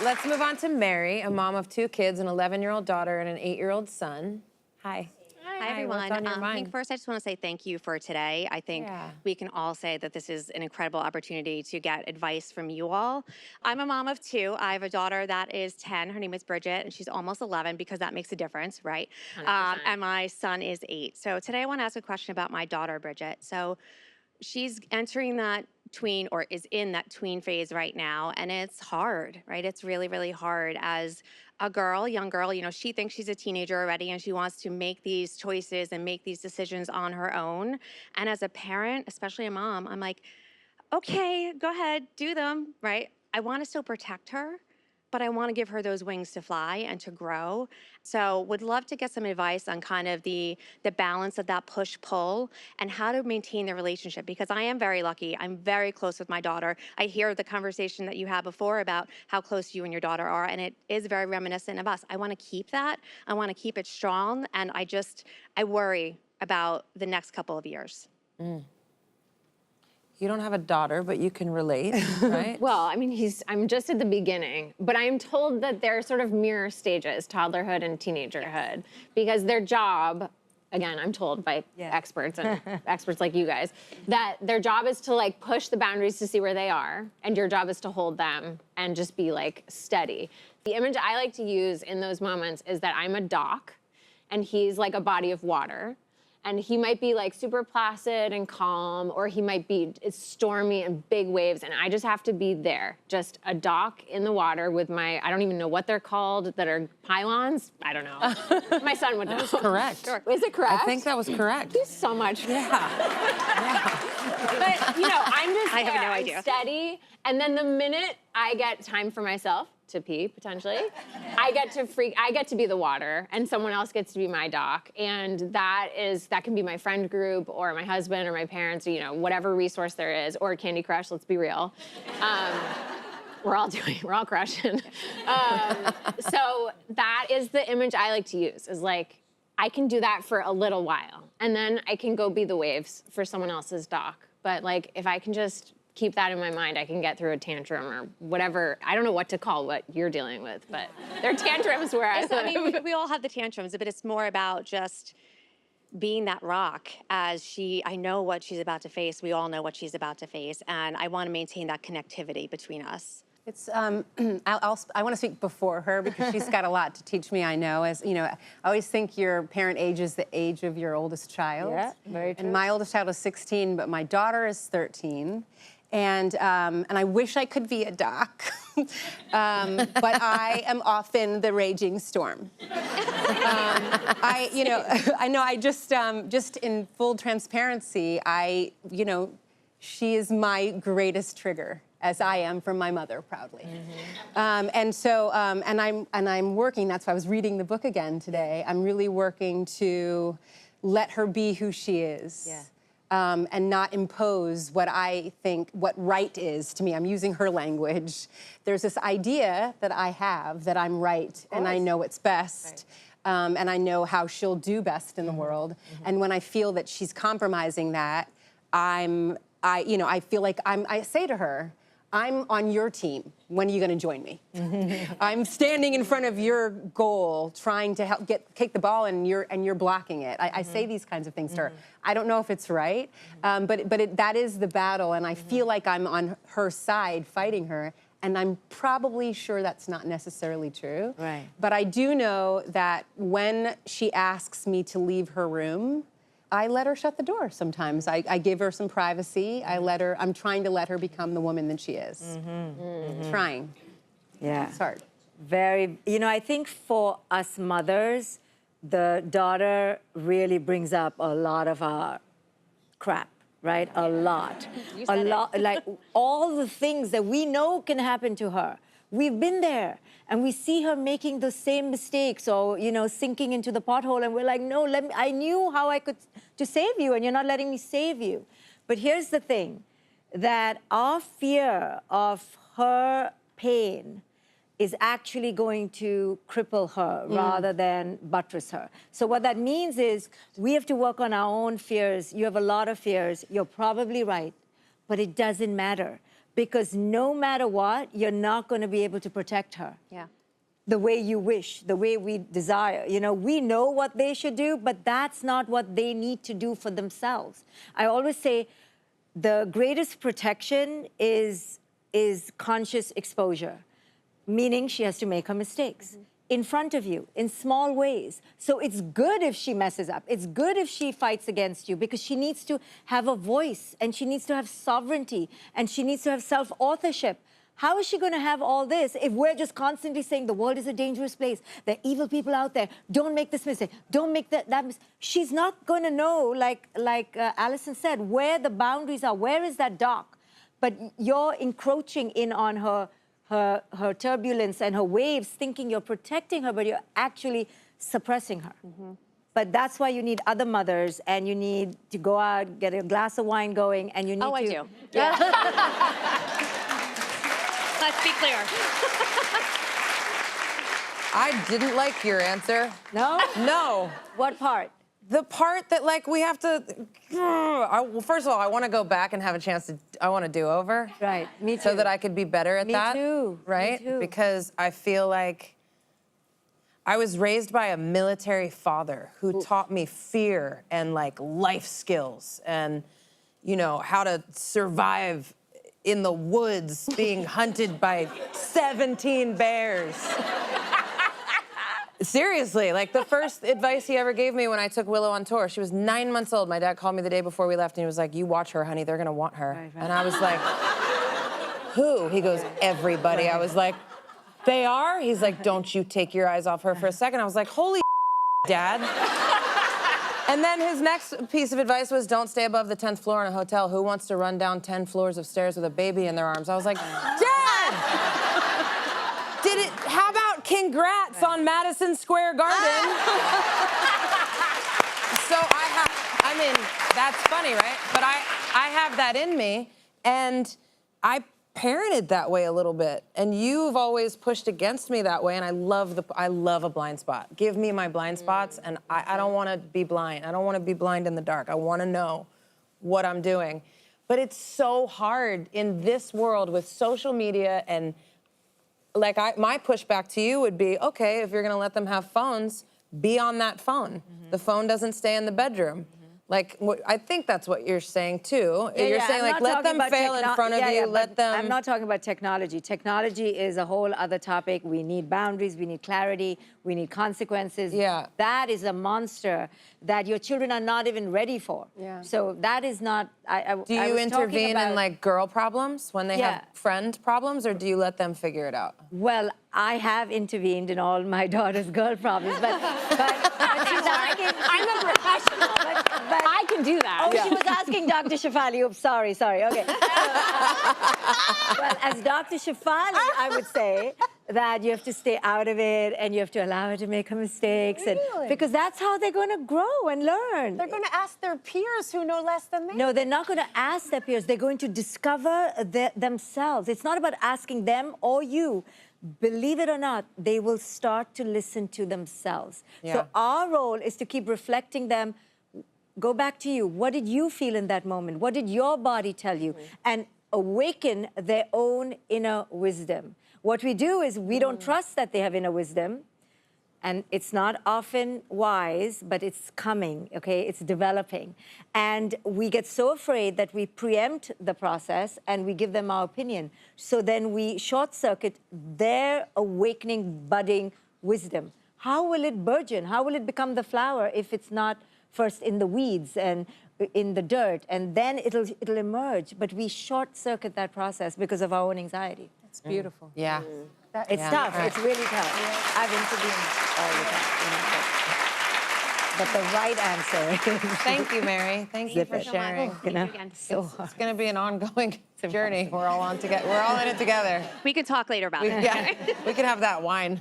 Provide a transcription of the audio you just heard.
Let's move on to Mary, a mom of 2 kids, an 11-year-old daughter and an 8-year-old son. Hi. Hi, everyone. What's on your I mind? think first I just want to say thank you for today. I think we can all say that this is an incredible opportunity to get advice from you all. I'm a mom of 2. I have a daughter that is 10. Her name is Bridget, and she's almost 11 because that makes a difference, right? And my son is 8. So today I want to ask a question about my daughter, Bridget. So she's entering that tween, or is in that tween phase right now, and it's hard, right? It's really, really hard as a girl, young girl. You know, she thinks she's a teenager already, and she wants to make these choices and make these decisions on her own. And as a parent, especially a mom, I'm like, okay, go ahead, do them, right? I want to still protect her, but I want to give her those wings to fly and to grow. So would love to get some advice on kind of the balance of that push-pull and how to maintain the relationship, because I am very lucky. I'm very close with my daughter. I hear the conversation that you had before about how close you and your daughter are, and it is very reminiscent of us. I want to keep that. I want to keep it strong, and I worry about the next couple of years. You don't have a daughter, but you can relate, right? Well, I mean, I'm just at the beginning, but I'm told that they're sort of mirror stages, toddlerhood and teenagerhood, because their job, again, I'm told by experts and experts like you guys, that their job is to like push the boundaries to see where they are, and your job is to hold them and just be like steady. The image I like to use in those moments is that I'm a dock, and he's like a body of water. And he might be like super placid and calm, or he might be stormy and big waves, and I just have to be there. Just a dock in the water with my, I don't even know what they're called, that are pylons? I don't know. My son would know. That was correct. Sure. Is it correct? I think that was correct. Thank you so much. Yeah. But, you know, I'm just I have there. no idea. I'm steady, and then the minute I get time for myself, to pee, potentially, I get to be the water, and someone else gets to be my dock. And that can be my friend group, or my husband, or my parents, or, you know, whatever resource there is, or Candy Crush, let's be real. We're all crushing. So that is the image I like to use, is like, I can do that for a little while, and then I can go be the waves for someone else's dock. But like, if I can just keep that in my mind, I can get through a tantrum or whatever. I don't know what to call what you're dealing with, but there are tantrums where I mean, we all have the tantrums, but it's more about just being that rock I know what she's about to face. We all know what she's about to face, and I want to maintain that connectivity between us. It's, I want to speak before her because she's got a lot to teach me, I know. As you know, I always think your parent age is the age of your oldest child. Yeah, very true. And my oldest child is 16, but my daughter is 13. And I wish I could be a dock, but I am often the raging storm. I just in full transparency, she is my greatest trigger, as I am from my mother, proudly. And I'm working. That's why I was reading the book again today. I'm really working to let her be who she is. Yeah. And not impose what I think, what right is to me. I'm using her language. There's this idea that I have that I'm right and I know what's best. Right. And I know how she'll do best in the world. And when I feel that she's compromising that, I feel like I say to her, I'm on your team. When are you going to join me? I'm standing in front of your goal, trying to help kick the ball, and you're blocking it. I say these kinds of things to her. I don't know if it's right, but that is the battle, and I feel like I'm on her side fighting her, and I'm probably sure that's not necessarily true. Right. But I do know that when she asks me to leave her room, I let her shut the door sometimes. I give her some privacy. I'm trying to let her become the woman that she is. Trying. Yeah. It's hard. Very, I think for us mothers, the daughter really brings up a lot of our crap, right? A lot. Like all the things that we know can happen to her. We've been there, and we see her making the same mistakes, or sinking into the pothole, and we're like, no, I knew how I could to save you, and you're not letting me save you. But here's the thing, that our fear of her pain is actually going to cripple her rather than buttress her. So what that means is we have to work on our own fears. You have a lot of fears. You're probably right, but it doesn't matter, because no matter what, you're not going to be able to protect her. Yeah. The way you wish, the way we desire. You know, we know what they should do, but that's not what they need to do for themselves. I always say the greatest protection is conscious exposure, meaning she has to make her mistakes in front of you, in small ways. So it's good if she messes up. It's good if she fights against you, because she needs to have a voice, and she needs to have sovereignty, and she needs to have self-authorship. How is she going to have all this if we're just constantly saying the world is a dangerous place, there are evil people out there, don't make this mistake, don't make that mistake? She's not going to know, like Alison said, where the boundaries are, where is that dock? But you're encroaching in on her turbulence and her waves, thinking you're protecting her, but you're actually suppressing her. But that's why you need other mothers, and you need to go out, get a glass of wine going, and you need to... Oh, I do. Yeah. Let's be clear. I didn't like your answer. No? No. What part? The part that, like, we have to... well, first of all, I want to go back and have a chance to... I want to do over. Right, me too. So that I could be better at that. Me too. Right? Me too. Because I feel like I was raised by a military father who taught me fear and, like, life skills and, you know, how to survive in the woods being hunted by 17 bears. Seriously, like the first advice he ever gave me when I took Willow on tour, she was 9 months old. My dad called me the day before we left and he was like, you watch her, honey, they're gonna want her. Right. And I was like, who? He goes, everybody. I was like, they are? He's like, don't you take your eyes off her for a second. I was like, holy Dad. And then his next piece of advice was, don't stay above the 10th floor in a hotel. Who wants to run down 10 floors of stairs with a baby in their arms? I was like, Dad! How about congrats on Madison Square Garden? So I mean, that's funny, right? But I have that in me, and I parented that way a little bit, and you've always pushed against me that way, and I love a blind spot. Give me my blind spots, and I don't want to be blind. I don't want to be blind in the dark. I want to know what I'm doing. But it's so hard in this world with social media, and like my pushback to you would be, okay, if you're going to let them have phones, be on that phone. The phone doesn't stay in the bedroom. Like, I think that's what you're saying, too. You're saying, like, let them fail in front of you, let them... I'm not talking about technology. Technology is a whole other topic. We need boundaries, we need clarity, we need consequences. Yeah. That is a monster that your children are not even ready for. Yeah. So that is not... Do you intervene in, like, girl problems when they have friend problems, or do you let them figure it out? Well, I have intervened in all my daughter's girl problems, but she's asking... I'm a professional. But I can do that. Oh, she was asking Dr. Shefali. Oops, sorry, okay. Well, as Dr. Shefali, I would say that you have to stay out of it and you have to allow her to make her mistakes. Really? And, because that's how they're going to grow and learn. They're going to ask their peers who know less than they. No, they're not going to ask their peers. They're going to discover themselves. It's not about asking them or you. Believe it or not, they will start to listen to themselves. Yeah. So our role is to keep reflecting them. Go back to you. What did you feel in that moment? What did your body tell you? And awaken their own inner wisdom. What we do is we don't trust that they have inner wisdom. And it's not often wise, but it's coming, okay? It's developing. And we get so afraid that we preempt the process and we give them our opinion. So then we short-circuit their awakening, budding wisdom. How will it burgeon? How will it become the flower if it's not first in the weeds and in the dirt, and then it'll emerge? But we short-circuit that process because of our own anxiety. It's beautiful. Yeah. It's tough. It's really tough. I've intervened all the time. But the right answer is... Thank you, Mary. Thank you for sharing. You know, So It's going to be an ongoing journey. We're all on together. We're all in it together. We could talk later about it. Yeah, we can have that wine.